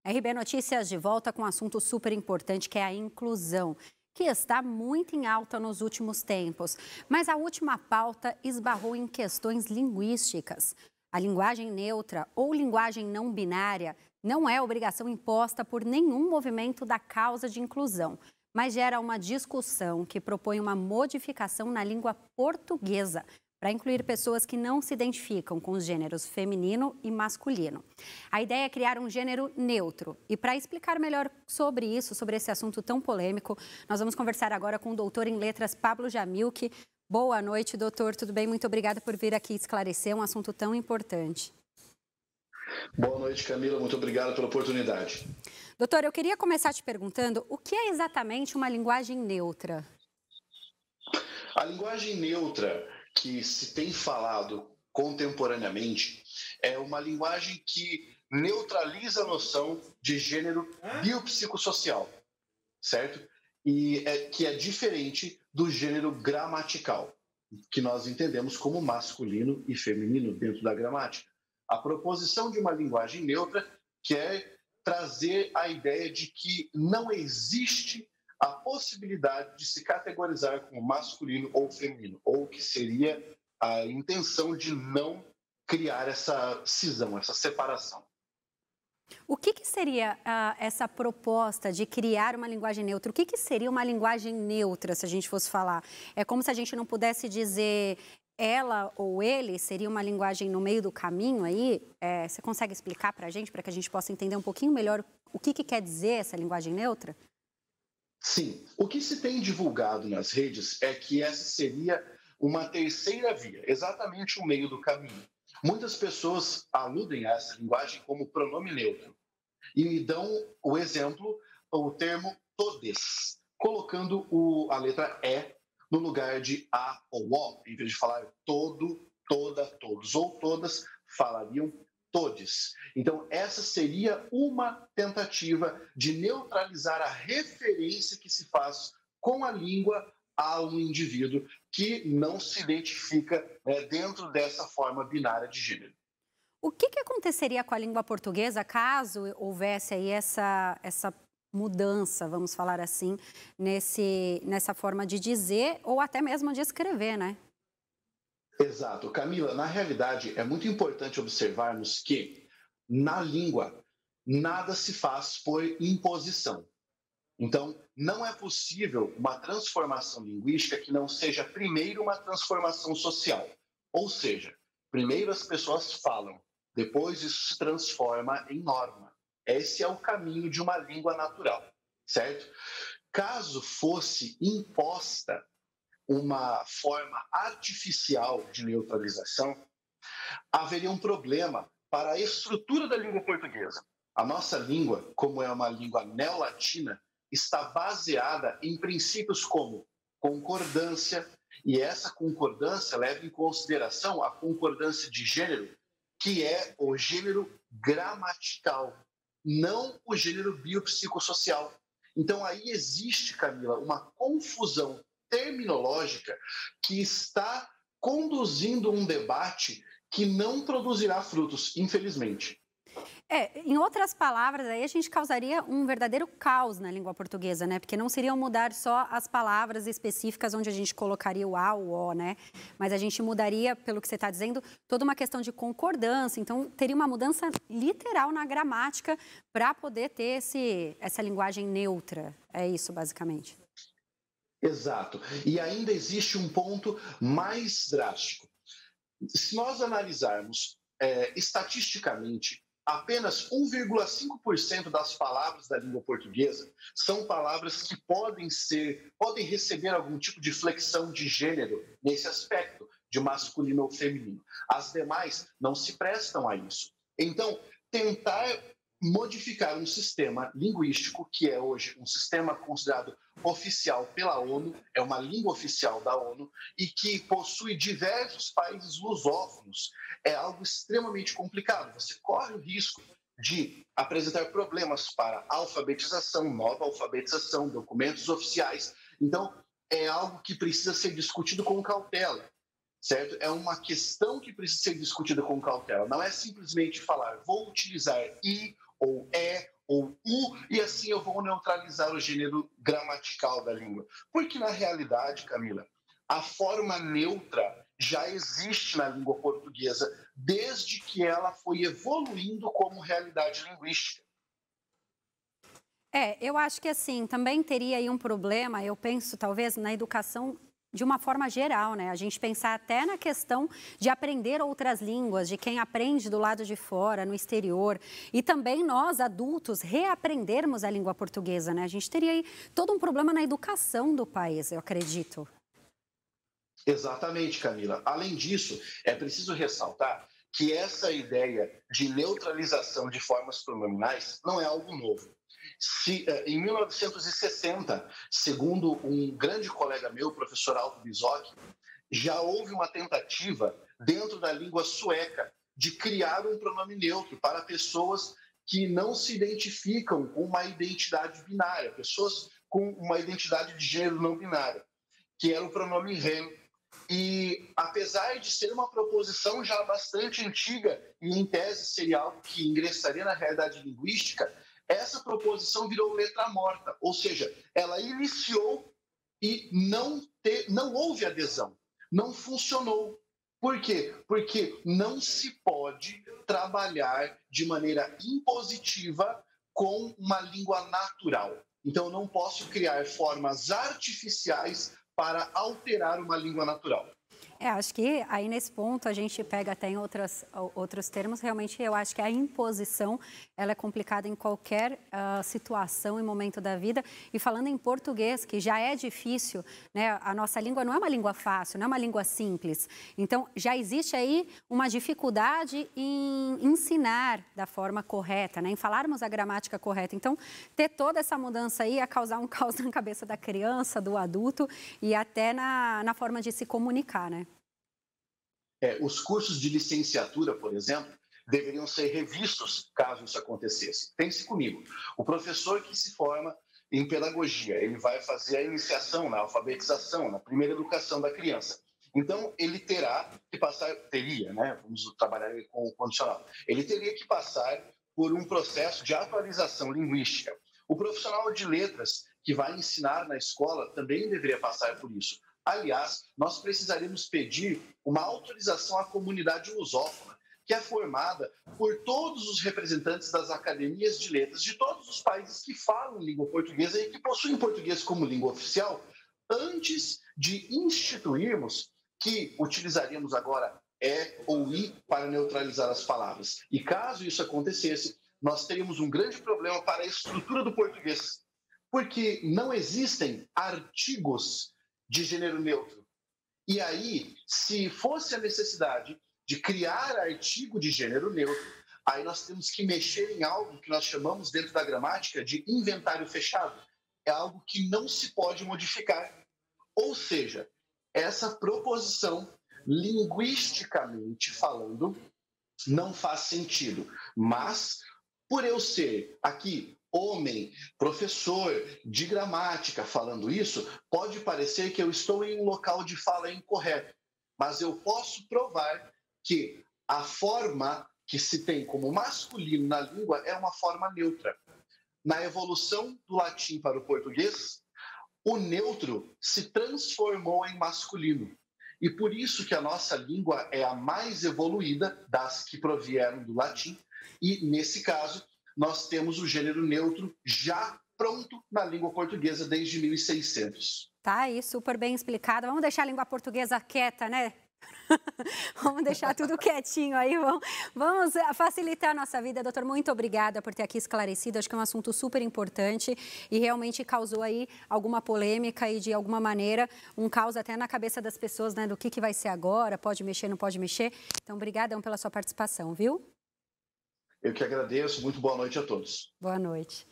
RB Notícias de volta com um assunto super importante, que é a inclusão, que está muito em alta nos últimos tempos. Mas a última pauta esbarrou em questões linguísticas. A linguagem neutra ou linguagem não binária não é obrigação imposta por nenhum movimento da causa de inclusão, mas gera uma discussão que propõe uma modificação na língua portuguesa para incluir pessoas que não se identificam com os gêneros feminino e masculino. A ideia é criar um gênero neutro. E para explicar melhor sobre isso, sobre esse assunto tão polêmico, nós vamos conversar agora com o doutor em letras Pablo Jamilk. Boa noite, doutor. Tudo bem? Muito obrigada por vir aqui esclarecer um assunto tão importante. Boa noite, Camila. Muito obrigado pela oportunidade. Doutor, eu queria começar te perguntando o que é exatamente uma linguagem neutra? A linguagem neutra que se tem falado contemporaneamente é uma linguagem que neutraliza a noção de gênero biopsicossocial, certo? E que é diferente do gênero gramatical, que nós entendemos como masculino e feminino dentro da gramática. A proposição de uma linguagem neutra quer trazer a ideia de que não existe a possibilidade de se categorizar como masculino ou feminino, ou que seria a intenção de não criar essa cisão, essa separação. O que seria essa proposta de criar uma linguagem neutra? O que seria uma linguagem neutra, se a gente fosse falar? É como se a gente não pudesse dizer ela ou ele, seria uma linguagem no meio do caminho aí? Você consegue explicar para a gente que a gente possa entender um pouquinho melhor o que quer dizer essa linguagem neutra? Sim, o que se tem divulgado nas redes é que essa seria uma terceira via, exatamente o meio do caminho. Muitas pessoas aludem a essa linguagem como pronome neutro e dão o exemplo, o termo todes, colocando a letra E no lugar de A ou O, em vez de falar todo, toda, todos ou todas, falariam todes. Então, essa seria uma tentativa de neutralizar a referência que se faz com a língua a um indivíduo que não se identifica dentro dessa forma binária de gênero. O que aconteceria com a língua portuguesa caso houvesse aí essa mudança, vamos falar assim, nessa forma de dizer ou até mesmo de escrever, né? Exato. Camila, na realidade, é muito importante observarmos que, na língua, nada se faz por imposição. Então, não é possível uma transformação linguística que não seja primeiro uma transformação social. Ou seja, primeiro as pessoas falam, depois isso se transforma em norma. Esse é o caminho de uma língua natural, certo? Caso fosse imposta uma forma artificial de neutralização, haveria um problema para a estrutura da língua portuguesa. A nossa língua, como é uma língua neolatina, está baseada em princípios como concordância, e essa concordância leva em consideração a concordância de gênero, que é o gênero gramatical, não o gênero biopsicossocial. Então aí existe, Camila, uma confusão terminológica que está conduzindo um debate que não produzirá frutos, infelizmente. Em outras palavras, aí a gente causaria um verdadeiro caos na língua portuguesa, né? Porque não seriam mudar só as palavras específicas onde a gente colocaria o A, o O, né? Mas a gente mudaria, pelo que você está dizendo, toda uma questão de concordância. Então, teria uma mudança literal na gramática para poder ter essa linguagem neutra. É isso, basicamente. Exato. E ainda existe um ponto mais drástico. Se nós analisarmos estatisticamente, apenas 1,5% das palavras da língua portuguesa são palavras que podem receber algum tipo de flexão de gênero nesse aspecto, de masculino ou feminino. As demais não se prestam a isso. Então, tentar modificar um sistema linguístico, que é hoje um sistema considerado oficial pela ONU, é uma língua oficial da ONU, e que possui diversos países lusófonos, é algo extremamente complicado. Você corre o risco de apresentar problemas para alfabetização, nova alfabetização, documentos oficiais. Então, é algo que precisa ser discutido com cautela, certo? É uma questão que precisa ser discutida com cautela. Não é simplesmente falar, vou utilizar I ou ou U, e assim eu vou neutralizar o gênero gramatical da língua. Porque, na realidade, Camila, a forma neutra já existe na língua portuguesa desde que ela foi evoluindo como realidade linguística. Eu acho que assim, também teria aí um problema, eu penso talvez na educação de uma forma geral, né? A gente pensar até na questão de aprender outras línguas, de quem aprende do lado de fora, no exterior, e também nós, adultos, reaprendermos a língua portuguesa, né? A gente teria aí todo um problema na educação do país, eu acredito. Exatamente, Camila. Além disso, é preciso ressaltar que essa ideia de neutralização de formas pronominais não é algo novo. Em 1960, segundo um grande colega meu, o professor Alto Bisocchi, já houve uma tentativa dentro da língua sueca de criar um pronome neutro para pessoas que não se identificam com uma identidade binária, pessoas com uma identidade de gênero não binária, que era o pronome hen. E apesar de ser uma proposição já bastante antiga e em tese seria algo que ingressaria na realidade linguística, essa proposição virou letra morta, ou seja, ela iniciou e não houve adesão, não funcionou. Por quê? Porque não se pode trabalhar de maneira impositiva com uma língua natural. Então, eu não posso criar formas artificiais para alterar uma língua natural. Acho que aí nesse ponto a gente pega até em outros termos, realmente eu acho que a imposição, ela é complicada em qualquer situação e momento da vida. E falando em português, que já é difícil, né? A nossa língua não é uma língua fácil, não é uma língua simples. Então, já existe aí uma dificuldade em ensinar da forma correta, né? Em falarmos a gramática correta. Então, ter toda essa mudança aí ia causar um caos na cabeça da criança, do adulto e até na forma de se comunicar, né? Os cursos de licenciatura, por exemplo, deveriam ser revistos caso isso acontecesse. Pense comigo, o professor que se forma em pedagogia, ele vai fazer a iniciação na alfabetização, na primeira educação da criança. Então, ele teria, né? Vamos trabalhar com o condicional, ele teria que passar por um processo de atualização linguística. O profissional de letras que vai ensinar na escola também deveria passar por isso. Aliás, nós precisaríamos pedir uma autorização à comunidade lusófona, que é formada por todos os representantes das academias de letras de todos os países que falam língua portuguesa e que possuem português como língua oficial, antes de instituirmos que utilizaríamos agora ou i para neutralizar as palavras. E caso isso acontecesse, nós teríamos um grande problema para a estrutura do português, porque não existem artigos de gênero neutro. E aí, se fosse a necessidade de criar artigo de gênero neutro, aí nós temos que mexer em algo que nós chamamos dentro da gramática de inventário fechado. É algo que não se pode modificar. Ou seja, essa proposição, linguisticamente falando, não faz sentido. Mas, por eu ser aqui homem, professor de gramática falando isso, pode parecer que eu estou em um local de fala incorreto, mas eu posso provar que a forma que se tem como masculino na língua é uma forma neutra. Na evolução do latim para o português, o neutro se transformou em masculino. E por isso que a nossa língua é a mais evoluída das que provieram do latim, e nesse caso, nós temos o gênero neutro já pronto na língua portuguesa desde 1600. Tá aí, super bem explicado. Vamos deixar a língua portuguesa quieta, né? Vamos deixar tudo quietinho aí, vamos facilitar a nossa vida. Doutor, muito obrigada por ter aqui esclarecido. Acho que é um assunto super importante e realmente causou aí alguma polêmica e, de alguma maneira, um caos até na cabeça das pessoas, né? Do que vai ser agora, pode mexer, não pode mexer. Então, obrigadão pela sua participação, viu? Eu que agradeço. Muito boa noite a todos. Boa noite.